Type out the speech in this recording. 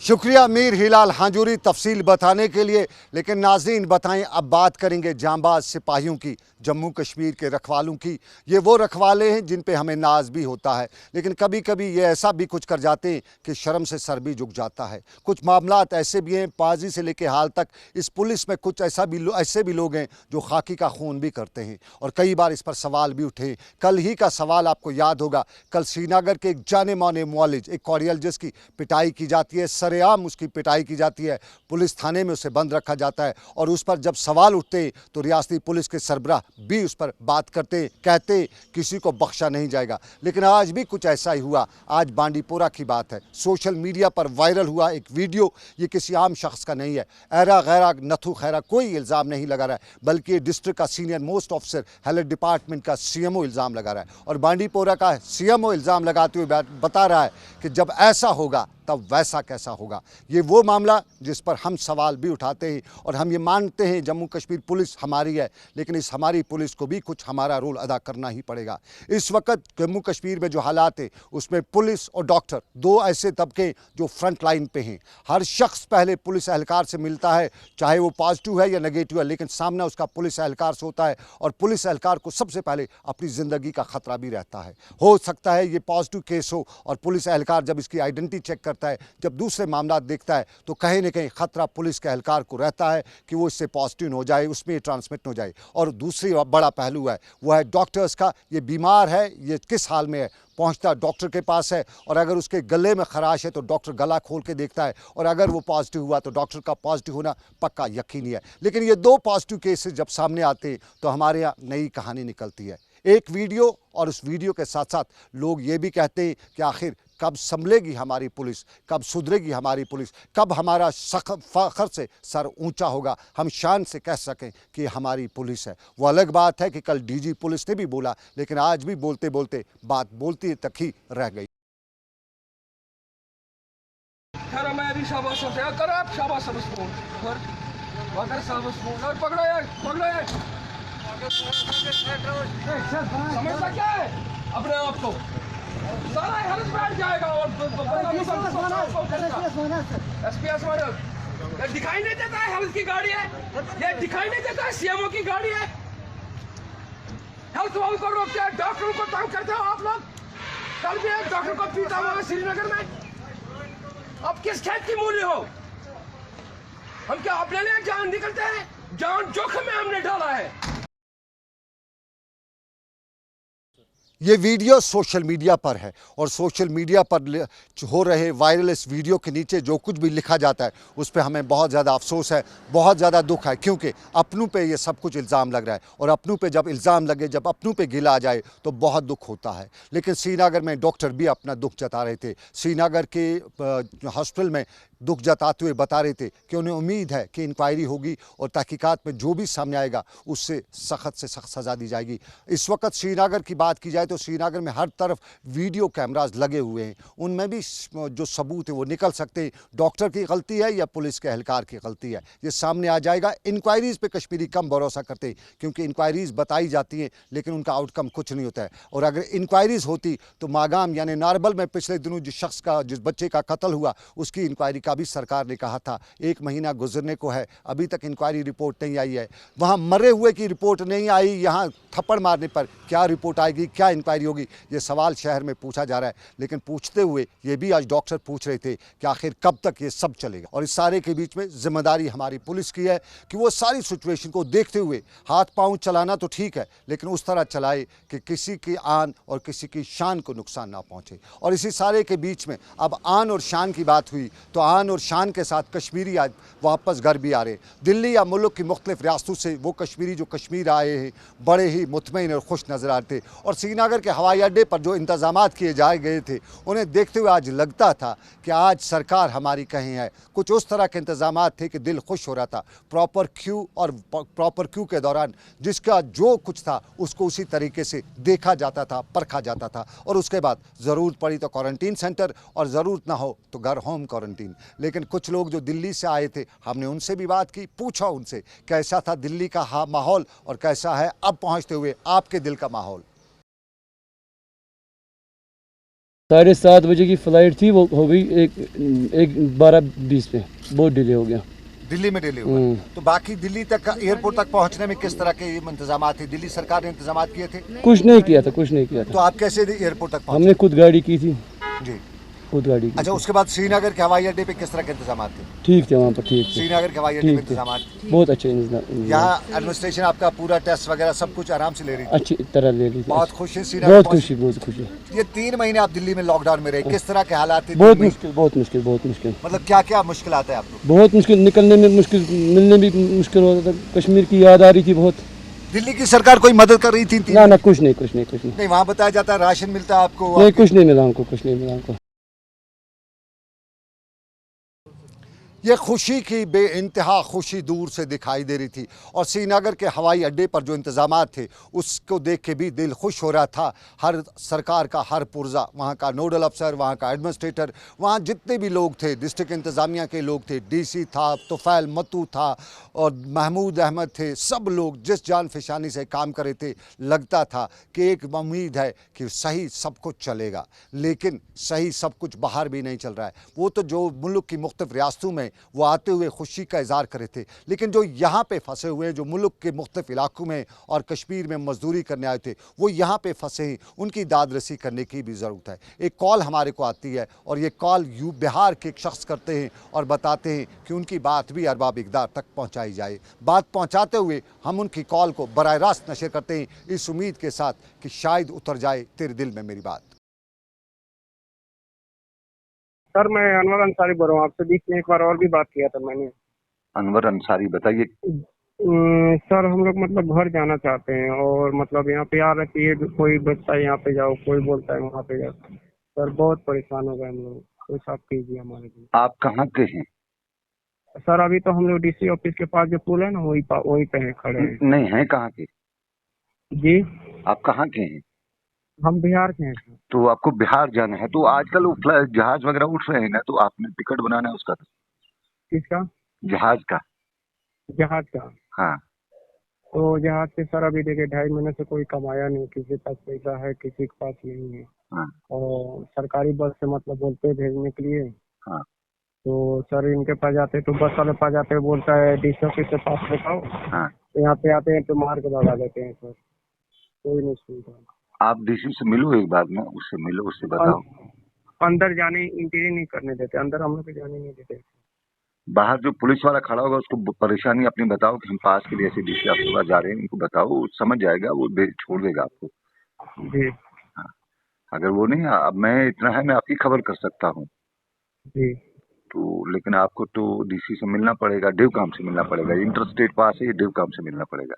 शुक्रिया मीर हिलाल हांजूरी तफसील बताने के लिए। लेकिन नाज़रीन बताएं, अब बात करेंगे जांबाज सिपाहियों की, जम्मू कश्मीर के रखवालों की। ये वो रखवाले हैं जिन पे हमें नाज भी होता है, लेकिन कभी कभी ये ऐसा भी कुछ कर जाते हैं कि शर्म से सर भी झुक जाता है। कुछ मामलात ऐसे भी हैं, पाजी से लेकर हाल तक इस पुलिस में कुछ ऐसे भी लोग हैं जो खाकी का खून भी करते हैं, और कई बार इस पर सवाल भी उठे। कल ही का सवाल आपको याद होगा, कल श्रीनगर के एक जाने माने मुअल्लिज, एक कार्डियोलॉजिस्ट की पिटाई की जाती है, सरेआम उसकी पिटाई की जाती है, पुलिस थाने में उसे बंद रखा जाता है, और उस पर जब सवाल उठते हैं तो रियासती पुलिस के सरबराह भी उस पर बात करते, कहते किसी को बख्शा नहीं जाएगा। लेकिन आज भी कुछ ऐसा ही हुआ। आज बांडीपोरा की बात है, सोशल मीडिया पर वायरल हुआ एक वीडियो। ये किसी आम शख्स का नहीं है, ऐरा गैरा नथु खैरा कोई इल्ज़ाम नहीं लगा रहा है, बल्कि ये डिस्ट्रिक्ट का senior most officer health department का सीएमओ इल्ज़ाम लगा रहा है। और बांडीपोरा का सीएमओ इल्ज़ाम लगाते हुए बता रहा है कि जब ऐसा होगा तब वैसा कैसा होगा। ये वो मामला जिस पर हम सवाल भी उठाते हैं, और हम ये मानते हैं जम्मू कश्मीर पुलिस हमारी है, लेकिन इस हमारी पुलिस को भी कुछ हमारा रोल अदा करना ही पड़ेगा। इस वक्त जम्मू कश्मीर में जो हालात हैं उसमें पुलिस और डॉक्टर दो ऐसे तबके जो फ्रंट लाइन पे हैं। हर शख्स पहले पुलिस एहलकार से मिलता है, चाहे वो पॉजिटिव है या नेगेटिव है, लेकिन सामना उसका पुलिस एहलकार से होता है, और पुलिस एहलकार को सबसे पहले अपनी ज़िंदगी का ख़तरा भी रहता है। हो सकता है ये पॉजिटिव केस हो, और पुलिस एहलकार जब इसकी आइडेंटिटी चेक करता है, जब दूसरे मामला देखता है, तो कहीं न कहीं ख़तरा पुलिस के एहलकार को रहता है कि वो इससे पॉजिटिव हो जाए, उसमें ट्रांसमिट हो जाए। और दूसरी बड़ा पहलू है, वो है डॉक्टर्स का। ये बीमार है, ये किस हाल में है, पहुंचता डॉक्टर के पास है, और अगर उसके गले में खराश है तो डॉक्टर गला खोल के देखता है, और अगर वो पॉजिटिव हुआ तो डॉक्टर का पॉजिटिव होना पक्का यकीनी है। लेकिन ये दो पॉजिटिव केसेस जब सामने आते हैं तो हमारे यहाँ नई कहानी निकलती है। एक वीडियो, और उस वीडियो के साथ साथ लोग ये भी कहते हैं कि आखिर कब संभलेगी हमारी पुलिस, कब सुधरेगी हमारी पुलिस, कब हमारा फ़ख्र से सर ऊंचा होगा, हम शान से कह सकें कि हमारी पुलिस है। वो अलग बात है कि कल डीजी पुलिस ने भी बोला, लेकिन आज भी बोलते बोलते बात बोलती तक ही रह गई। समझता क्या है अपने आप को, सारा हेल्थ बैठ जाएगा। और दिखाई नहीं देता है हेल्थ की गाड़ी है, ये दिखाई नहीं देता है सीएमओ की गाड़ी है। हेल्थ वालों को रोकते हैं, डॉक्टरों को तंग करते हो आप लोग। कल भी एक डॉक्टर को पीटा हुआ श्रीनगर में। अब किस खेत की मूल्य हो? हम क्या अपने लिए जान निकलते हैं? जान जोखिम में हमने डाला है। ये वीडियो सोशल मीडिया पर है, और सोशल मीडिया पर हो रहे वायरल इस वीडियो के नीचे जो कुछ भी लिखा जाता है उस पर हमें बहुत ज़्यादा अफसोस है, बहुत ज़्यादा दुख है, क्योंकि अपनों पे ये सब कुछ इल्ज़ाम लग रहा है, और अपनों पे जब इल्ज़ाम लगे, जब अपनों पे गिला आ जाए तो बहुत दुख होता है। लेकिन श्रीनगर में डॉक्टर भी अपना दुख जता रहे थे। श्रीनगर के हॉस्पिटल में दुख जताते हुए बता रहे थे कि उन्हें उम्मीद है कि इंक्वायरी होगी, और तहकीकात में जो भी सामने आएगा उससे सख्त से सख्त सज़ा दी जाएगी। इस वक्त श्रीनगर की बात की जाए तो श्रीनगर में हर तरफ वीडियो कैमरास लगे हुए हैं, उनमें भी जो सबूत है वो निकल सकते हैं। डॉक्टर की गलती है या पुलिस के एहलकार की गलती है, ये सामने आ जाएगा। इंक्वायरीज़ पे कश्मीरी कम भरोसा करते हैं, क्योंकि इंक्वायरीज़ बताई जाती हैं लेकिन उनका आउटकम कुछ नहीं होता है। और अगर इंक्वायरीज़ होती तो मागाम यानी नारबल में पिछले दिनों जिस बच्चे का कत्ल हुआ उसकी इंक्वायरी का भी सरकार ने कहा था 1 महीना गुजरने को है, अभी तक इंक्वायरी रिपोर्ट नहीं आई है। वहाँ मरे हुए की रिपोर्ट नहीं आई, यहाँ थप्पड़ मारने पर क्या रिपोर्ट आएगी, क्या इंक्वायरी होगी, ये सवाल शहर में पूछा जा रहा है। लेकिन पूछते हुए ये भी आज डॉक्टर पूछ रहे थे कि आखिर कब तक ये सब चलेगा। और इस सारे के बीच में जिम्मेदारी हमारी पुलिस की है कि वो सारी सिचुएशन को देखते हुए हाथ पाँव चलाना तो ठीक है, लेकिन उस तरह चलाए कि किसी की आन और किसी की शान को नुकसान ना पहुँचे। और इसी सारे के बीच में अब आन और शान की बात हुई तो आन और शान के साथ कश्मीरी आज वापस घर भी आ रहे। दिल्ली या मुल्क की मुख्तलिफ रियासतों से वो कश्मीरी जो कश्मीर आए हैं बड़े ही मुतमईन और खुश नज़र आते थे, और श्रीनगर के हवाई अड्डे पर जो इंतज़ामात किए जाए गए थे उन्हें देखते हुए आज लगता था कि आज सरकार हमारी कहीं है। कुछ उस तरह के इंतज़ामात थे कि दिल खुश हो रहा था। प्रॉपर क्यू, और प्रॉपर क्यू के दौरान जिसका जो कुछ था उसको उसी तरीके से देखा जाता था, परखा जाता था, और उसके बाद ज़रूरत पड़ी तो क्वारंटीन सेंटर, और ज़रूरत ना हो तो घर होम क्वारंटीन। लेकिन कुछ लोग जो दिल्ली से आए थे, हमने उनसे भी बात की, पूछा उनसे कैसा था दिल्ली का माहौल और कैसा है अब पहुंचते हुए आपके दिल का माहौल। 7:30 बजे की फ़्लाइट थी, वो हो गई एक 12:20 पे, बहुत डिले हो गया। दिल्ली में डिले हुआ। तो बाकी दिल्ली तक एयरपोर्ट तक पहुंचने में किस तरह के इंतजाम थे? दिल्ली सरकार ने इंतजाम किए थे? कुछ नहीं किया था, कुछ नहीं किया तो था। आप कैसे एयरपोर्ट तक पहुंचे? हमने खुद गाड़ी की थी, जी। खुद गाड़ी की अच्छा, थी। उसके बाद श्रीनगर के हवाई अड्डे पे किस तरह के इंतजाम थे? ठीक थे वहाँ पर, ठीक थे, श्रीनगर के हवाई अड्डे पे ठीक थे, इंतजाम? बहुत अच्छे इंतजाम, यहाँ एडमिनिस्ट्रेशन आपका पूरा टेस्ट वगैरह सब कुछ आराम से ले रही थी? अच्छी तरह ले ली थी। बहुत खुश है श्रीनगर बहुत पहुंच- खुशी, बहुत खुशी। ये 3 महीने आप दिल्ली में लॉकडाउन में रहे, किस तरह के हालात थे? बहुत 3 महीने? मुश्किल, बहुत मुश्किल, बहुत मुश्किल, मतलब क्या क्या मुश्किल आता है आपको? बहुत मुश्किल, निकलने में मुश्किल, मिलने भी मुश्किल होता था। कश्मीर की याद आ रही थी बहुत। दिल्ली की सरकार कोई मदद कर रही थी? ना ना, कुछ नहीं, कुछ नहीं, कुछ नहीं, नहीं, वहाँ बताया जाता है राशन मिलता है आपको? नहीं, कुछ नहीं मिला हमको, कुछ नहीं मिला हमको। ये खुशी की बेइंतहा खुशी दूर से दिखाई दे रही थी और श्रीनगर के हवाई अड्डे पर जो इंतजामात थे उसको देख के भी दिल खुश हो रहा था। हर सरकार का हर पुर्जा, वहाँ का नोडल अफसर, वहाँ का एडमिनिस्ट्रेटर, वहाँ जितने भी लोग थे, डिस्ट्रिक्ट इंतज़ामिया के लोग थे, डीसी था, तुफ़ैल मत्तू था और महमूद अहमद थे, सब लोग जिस जान फिशानी से काम कर रहे थे, लगता था कि एक उम्मीद है कि सही सब कुछ चलेगा। लेकिन सही सब कुछ बाहर भी नहीं चल रहा है। वो तो जो मुल्क की मुख्तलिफ रियासतों में वो आते हुए खुशी का इज़हार कर रहे थे, लेकिन जो यहाँ पे फंसे हुए हैं, जो मुल्क के मुख्तलिफ इलाकों में और कश्मीर में मजदूरी करने आए थे, वो यहाँ पे फंसे हैं, उनकी दाद रसी करने की भी ज़रूरत है। एक कॉल हमारे को आती है और ये कॉल बिहार के एक शख्स करते हैं और बताते हैं कि उनकी बात भी अरबाब इक़दार तक पहुँचाई जाए। बात पहुँचाते हुए हम उनकी कॉल को बराह रास्त नशर करते हैं, इस उम्मीद के साथ कि शायद उतर जाए तेरे दिल में मेरी बात। सर, मैं अनवर अंसारी बोल रहा हूँ। आपसे बीच में एक बार और भी बात किया था मैंने। अनवर अंसारी, बताइए। सर, हम लोग मतलब घर जाना चाहते हैं और मतलब यहाँ पे आ रखी है, कोई बोलता है यहाँ पे जाओ, कोई बोलता है वहाँ पे जाओ। सर, बहुत परेशान हो गए हम लोग, कुछ आप कीजिए हमारे लिए। आप कहाँ के हैं? सर, अभी तो हम लोग डीसी ऑफिस के पास जो पुल है ना, वहीं पे हैं, खड़े हैं। नहीं, हैं कहाँ के? जी, आप कहाँ के हैं? हम बिहार के हैं सर। तो आपको बिहार जाना है, तो आजकल वो जहाज वगैरह उठ रहे हैं ना, तो आपने टिकट बनाना है उसका, किसका? जहाज का। जहाज का? हाँ। तो जहाज से सर अभी देखिए 2.5 महीने से कोई कमाया नहीं, किसी के पास पैसा है, किसी के पास नहीं है। हाँ। और सरकारी बस से मतलब बोलते हैं भेजने के लिए। हाँ। तो सर इनके पास जाते तो बस वाले पास जाते बोलता है डीसी ऑफिस के पास दिखाओ। हाँ। तो यहाँ पे आते हैं तो मार के भगा देते हैं सर, कोई नहीं सुनता। आप डीसी से मिलो एक बार में, उससे मिलो, उससे बताओ। अंदर जाने एंट्री नहीं करने देते, अंदर हम लोग को जाने नहीं देते। बाहर जो पुलिस वाला खड़ा होगा उसको परेशानी अपनी बताओ कि हम पास के लिए ऐसे डीसी आपके पास जा रहे हैं, उनको बताओ, वो समझ जाएगा, वो छोड़ देगा आपको। जी हाँ। अगर वो नहीं, अब मैं इतना है, मैं आपकी खबर कर सकता हूँ। जी। तो लेकिन आपको तो डीसी से मिलना पड़ेगा, डिव काम से मिलना पड़ेगा। इंटर स्टेट पास है, ये डिव काम से मिलना पड़ेगा।